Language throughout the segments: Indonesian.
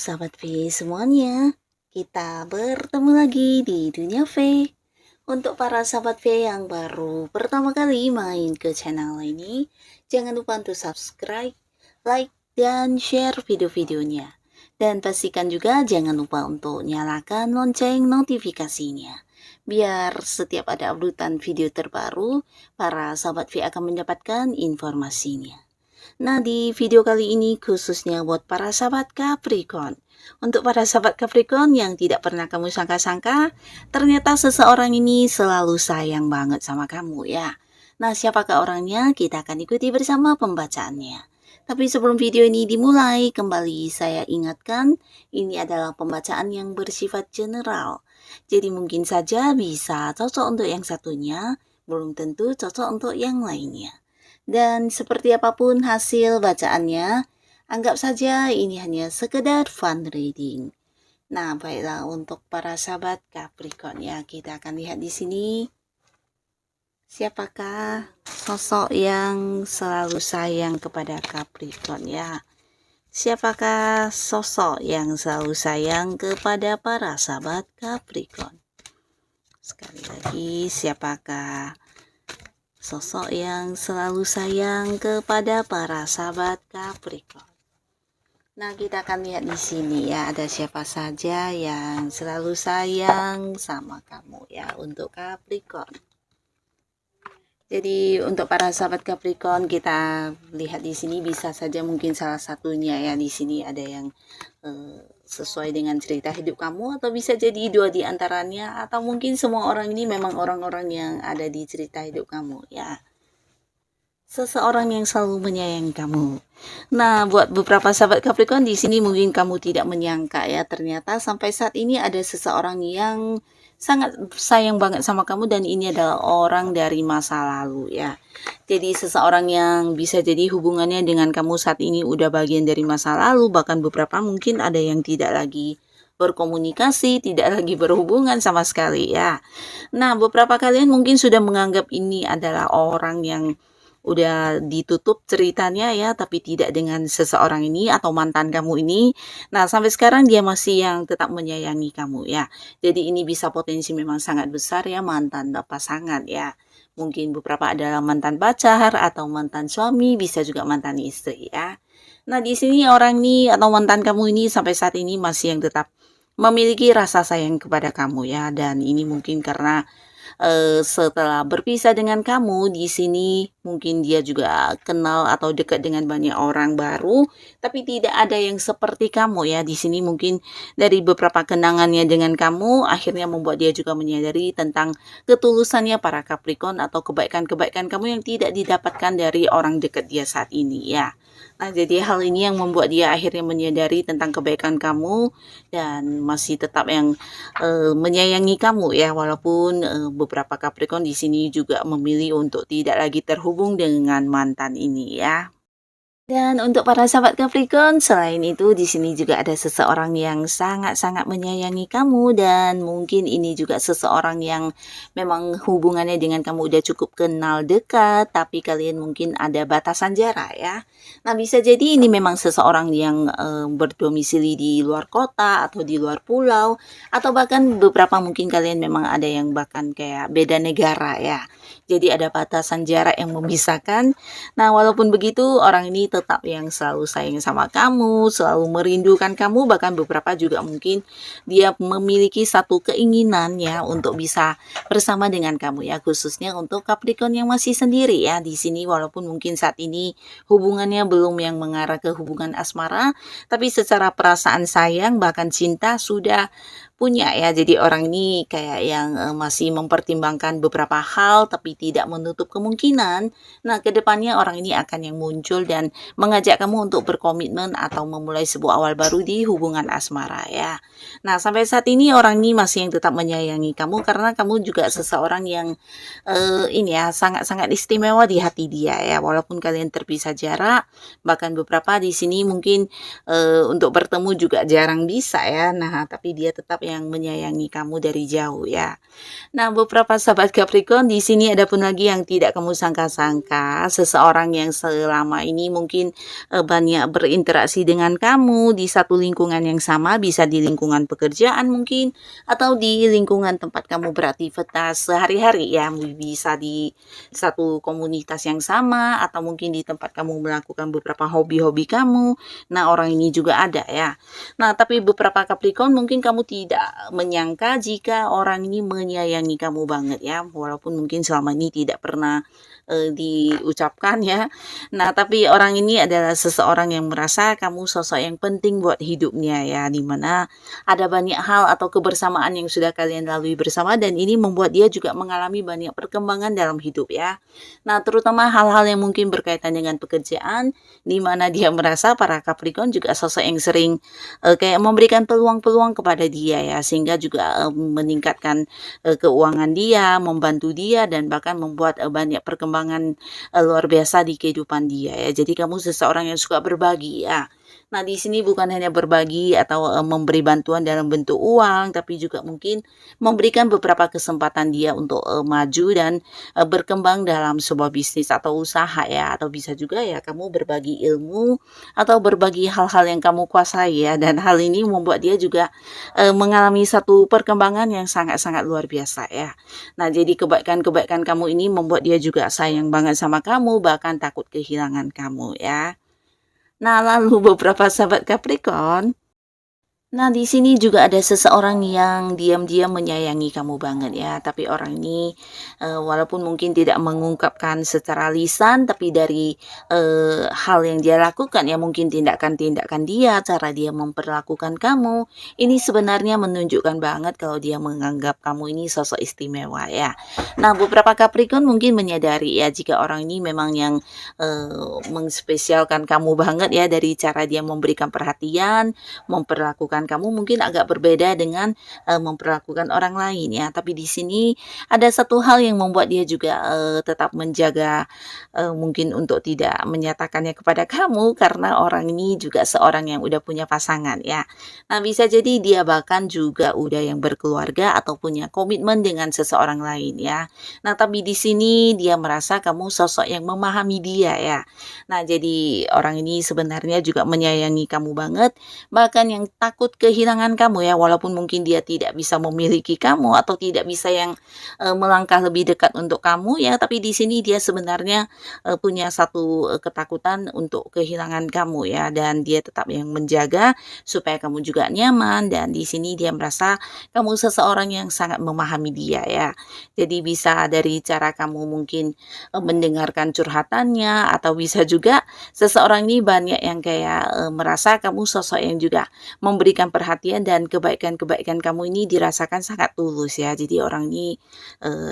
Sahabat V semuanya, kita bertemu lagi di Dunia V. Untuk para sahabat V yang baru pertama kali main ke channel ini, jangan lupa untuk subscribe, like, dan share video-videonya. Dan pastikan juga jangan lupa untuk nyalakan lonceng notifikasinya. Biar setiap ada updatean video terbaru, para sahabat V akan mendapatkan informasinya. Nah, di video kali ini khususnya buat para sahabat Capricorn. Untuk para sahabat Capricorn yang tidak pernah kamu sangka-sangka, ternyata seseorang ini selalu sayang banget sama kamu ya. Nah, siapakah orangnya? Kita akan ikuti bersama pembacaannya. Tapi sebelum video ini dimulai, kembali saya ingatkan, ini adalah pembacaan yang bersifat general. Jadi mungkin saja bisa cocok untuk yang satunya, belum tentu cocok untuk yang lainnya. Dan seperti apapun hasil bacaannya, anggap saja ini hanya sekedar fun reading. Nah, baiklah untuk para sahabat Capricorn ya, kita akan lihat di sini. Siapakah sosok yang selalu sayang kepada Capricorn ya? Siapakah sosok yang selalu sayang kepada para sahabat Capricorn? Sekali lagi, siapakah sosok yang selalu sayang kepada para sahabat Capricorn? Nah, kita akan lihat di sini ya, ada siapa saja yang selalu sayang sama kamu ya untuk Capricorn. Jadi untuk para sahabat Capricorn, kita lihat di sini bisa saja mungkin salah satunya ya, di sini ada yang sesuai dengan cerita hidup kamu, atau bisa jadi dua di antaranya, atau mungkin semua orang ini memang orang-orang yang ada di cerita hidup kamu ya. Seseorang yang selalu menyayangi kamu. Nah, buat beberapa sahabat Capricorn di sini mungkin kamu tidak menyangka ya, ternyata sampai saat ini ada seseorang yang sangat sayang banget sama kamu, dan ini adalah orang dari masa lalu ya. Jadi seseorang yang bisa jadi hubungannya dengan kamu saat ini udah bagian dari masa lalu, bahkan beberapa mungkin ada yang tidak lagi berkomunikasi, tidak lagi berhubungan sama sekali ya. Nah, beberapa kalian mungkin sudah menganggap ini adalah orang yang udah ditutup ceritanya ya, tapi tidak dengan seseorang ini atau mantan kamu ini. Nah, sampai sekarang dia masih yang tetap menyayangi kamu ya. Jadi ini bisa potensi memang sangat besar ya, mantan pasangan ya. Mungkin beberapa adalah mantan pacar atau mantan suami, bisa juga mantan istri ya. Nah, di sini orang ini atau mantan kamu ini sampai saat ini masih yang tetap memiliki rasa sayang kepada kamu ya, dan ini mungkin karena setelah berpisah dengan kamu di sini mungkin dia juga kenal atau dekat dengan banyak orang baru, tapi tidak ada yang seperti kamu ya. Di sini mungkin dari beberapa kenangannya dengan kamu akhirnya membuat dia juga menyadari tentang ketulusannya para Capricorn atau kebaikan-kebaikan kamu yang tidak didapatkan dari orang dekat dia saat ini ya. Nah, jadi hal ini yang membuat dia akhirnya menyadari tentang kebaikan kamu dan masih tetap yang menyayangi kamu ya, walaupun beberapa Capricorn di sini juga memilih untuk tidak lagi terhubung dengan mantan ini ya. Dan untuk para sahabat Capricorn, selain itu di sini juga ada seseorang yang sangat-sangat menyayangi kamu, dan mungkin ini juga seseorang yang memang hubungannya dengan kamu udah cukup kenal dekat, tapi kalian mungkin ada batasan jarak ya. Nah, bisa jadi ini memang seseorang yang berdomisili di luar kota atau di luar pulau, atau bahkan beberapa mungkin kalian memang ada yang bahkan kayak beda negara ya. Jadi ada batasan jarak yang memisahkan. Nah, walaupun begitu, orang ini tetap yang selalu sayang sama kamu, selalu merindukan kamu, bahkan beberapa juga mungkin dia memiliki satu keinginan ya untuk bisa bersama dengan kamu ya, khususnya untuk Capricorn yang masih sendiri ya di sini, walaupun mungkin saat ini hubungannya belum yang mengarah ke hubungan asmara, tapi secara perasaan sayang bahkan cinta sudah punya ya. Jadi orang ini kayak yang masih mempertimbangkan beberapa hal tapi tidak menutup kemungkinan. Nah, kedepannya orang ini akan yang muncul dan mengajak kamu untuk berkomitmen atau memulai sebuah awal baru di hubungan asmara ya. Nah, sampai saat ini orang ini masih yang tetap menyayangi kamu karena kamu juga seseorang yang ini ya sangat-sangat istimewa di hati dia ya. Walaupun kalian terpisah jarak, bahkan beberapa di sini mungkin untuk bertemu juga jarang bisa ya. Nah, tapi dia tetap yang menyayangi kamu dari jauh ya. Nah, beberapa sahabat Capricorn di sini ada pun lagi yang tidak kamu sangka-sangka, seseorang yang selama ini mungkin banyak berinteraksi dengan kamu di satu lingkungan yang sama, bisa di lingkungan pekerjaan mungkin, atau di lingkungan tempat kamu beraktivitas sehari-hari ya, bisa di satu komunitas yang sama, atau mungkin di tempat kamu melakukan beberapa hobi-hobi kamu. Nah, orang ini juga ada ya. Nah, tapi beberapa Capricorn mungkin kamu tidak menyangka jika orang ini menyayangi kamu banget ya, walaupun mungkin selama ini tidak pernah diucapkan ya. Nah, tapi orang ini adalah seseorang yang merasa kamu sosok yang penting buat hidupnya ya, dimana ada banyak hal atau kebersamaan yang sudah kalian lalui bersama, dan ini membuat dia juga mengalami banyak perkembangan dalam hidup ya. Nah, terutama hal-hal yang mungkin berkaitan dengan pekerjaan, di mana dia merasa para Capricorn juga sosok yang sering kayak memberikan peluang-peluang kepada dia ya, sehingga juga meningkatkan keuangan dia, membantu dia, dan bahkan membuat banyak perkembangan luar biasa di kehidupan dia ya. Jadi kamu seseorang yang suka berbagi ya. Nah, di sini bukan hanya berbagi atau memberi bantuan dalam bentuk uang, tapi juga mungkin memberikan beberapa kesempatan dia untuk maju dan berkembang dalam sebuah bisnis atau usaha ya, atau bisa juga ya kamu berbagi ilmu atau berbagi hal-hal yang kamu kuasai ya, dan hal ini membuat dia juga mengalami satu perkembangan yang sangat-sangat luar biasa ya. Nah, jadi kebaikan-kebaikan kamu ini membuat dia juga sayang banget sama kamu, bahkan takut kehilangan kamu ya. Nah, lalu beberapa sahabat Capricorn, nah, di sini juga ada seseorang yang diam-diam menyayangi kamu banget ya, tapi orang ini walaupun mungkin tidak mengungkapkan secara lisan, tapi dari hal yang dia lakukan ya, mungkin tindakan-tindakan dia, cara dia memperlakukan kamu, ini sebenarnya menunjukkan banget kalau dia menganggap kamu ini sosok istimewa ya. Nah, beberapa Capricorn mungkin menyadari ya jika orang ini memang yang mengspesialkan kamu banget ya, dari cara dia memberikan perhatian, memperlakukan kamu mungkin agak berbeda dengan memperlakukan orang lain ya. Tapi di sini ada satu hal yang membuat dia juga tetap menjaga mungkin untuk tidak menyatakannya kepada kamu, karena orang ini juga seorang yang udah punya pasangan ya. Nah, bisa jadi dia bahkan juga udah yang berkeluarga atau punya komitmen dengan seseorang lain ya. Nah, tapi di sini dia merasa kamu sosok yang memahami dia ya. Nah, jadi orang ini sebenarnya juga menyayangi kamu banget, bahkan yang takut kehilangan kamu ya, walaupun mungkin dia tidak bisa memiliki kamu atau tidak bisa yang melangkah lebih dekat untuk kamu ya, tapi di sini dia sebenarnya punya satu ketakutan untuk kehilangan kamu ya, dan dia tetap yang menjaga supaya kamu juga nyaman, dan di sini dia merasa kamu seseorang yang sangat memahami dia ya. Jadi bisa dari cara kamu mungkin mendengarkan curhatannya, atau bisa juga seseorang ini banyak yang kayak merasa kamu sosok yang juga memberikan perhatian, dan kebaikan-kebaikan kamu ini dirasakan sangat tulus ya. Jadi orang ini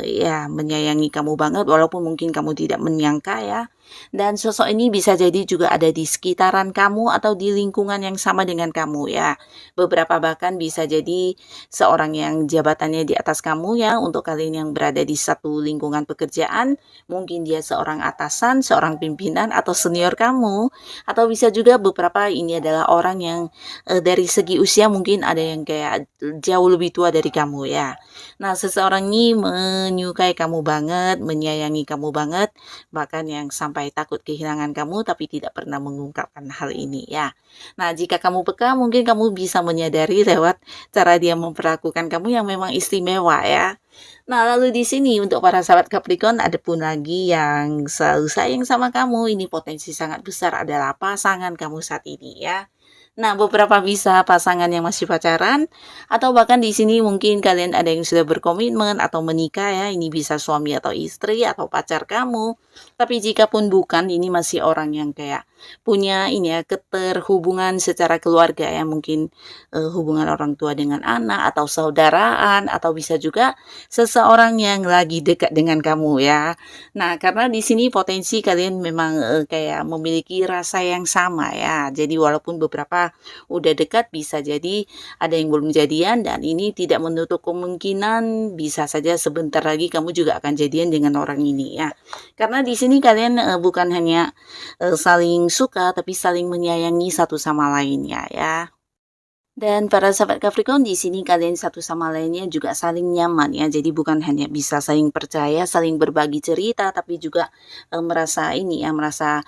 ya menyayangi kamu banget, walaupun mungkin kamu tidak menyangka ya. Dan sosok ini bisa jadi juga ada di sekitaran kamu atau di lingkungan yang sama dengan kamu ya. Beberapa bahkan bisa jadi seorang yang jabatannya di atas kamu ya, untuk kalian yang berada di satu lingkungan pekerjaan, mungkin dia seorang atasan, seorang pimpinan atau senior kamu, atau bisa juga beberapa ini adalah orang yang dari segi usia mungkin ada yang kayak jauh lebih tua dari kamu ya. Nah, seseorang ini menyukai kamu banget, menyayangi kamu banget, bahkan yang sampai takut kehilangan kamu tapi tidak pernah mengungkapkan hal ini ya. Nah, jika kamu peka mungkin kamu bisa menyadari lewat cara dia memperlakukan kamu yang memang istimewa ya. Nah, lalu di sini untuk para sahabat Capricorn ada pun lagi yang selalu sayang sama kamu. Ini potensi sangat besar adalah pasangan kamu saat ini ya. Nah, beberapa bisa pasangan yang masih pacaran, atau bahkan di sini mungkin kalian ada yang sudah berkomitmen atau menikah ya. Ini bisa suami atau istri atau pacar kamu. Tapi jika pun bukan, ini masih orang yang kayak punya ini ya, keterhubungan secara keluarga ya, mungkin hubungan orang tua dengan anak atau saudaraan, atau bisa juga seseorang yang lagi dekat dengan kamu ya. Nah, karena di sini potensi kalian memang kayak memiliki rasa yang sama ya. Jadi walaupun beberapa udah dekat, bisa jadi ada yang belum jadian, dan ini tidak menutup kemungkinan bisa saja sebentar lagi kamu juga akan jadian dengan orang ini ya. Karena di sini kalian bukan hanya saling suka, tapi saling menyayangi satu sama lainnya ya. Dan para sahabat Capricorn, di sini kalian satu sama lainnya juga saling nyaman ya. Jadi bukan hanya bisa saling percaya, saling berbagi cerita, tapi juga merasa ini ya, merasa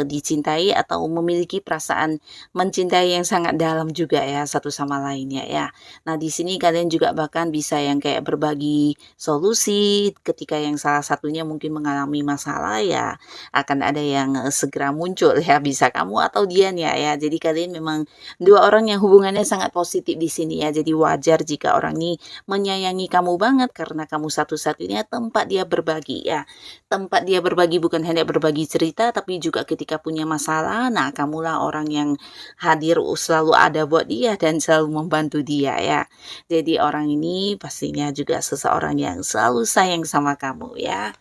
dicintai atau memiliki perasaan mencintai yang sangat dalam juga ya satu sama lainnya ya. Nah, di sini kalian juga bahkan bisa yang kayak berbagi solusi ketika yang salah satunya mungkin mengalami masalah ya, akan ada yang segera muncul ya, bisa kamu atau dia ya. Jadi kalian memang dua orang yang hubungannya sangat positif di sini ya. Jadi wajar jika orang ini menyayangi kamu banget karena kamu satu-satunya tempat dia berbagi ya. Tempat dia berbagi bukan hanya berbagi cerita tapi juga ketika punya masalah, nah kamulah orang yang hadir selalu ada buat dia dan selalu membantu dia ya. Jadi orang ini pastinya juga seseorang yang selalu sayang sama kamu ya.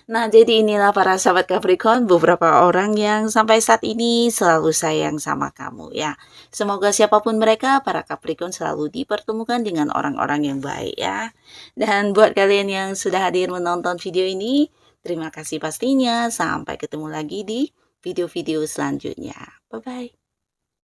Nah, jadi inilah para sahabat Capricorn, beberapa orang yang sampai saat ini selalu sayang sama kamu ya. Semoga siapapun mereka, para Capricorn selalu dipertemukan dengan orang-orang yang baik ya. Dan buat kalian yang sudah hadir menonton video ini, terima kasih pastinya. Sampai ketemu lagi di video-video selanjutnya. Bye-bye.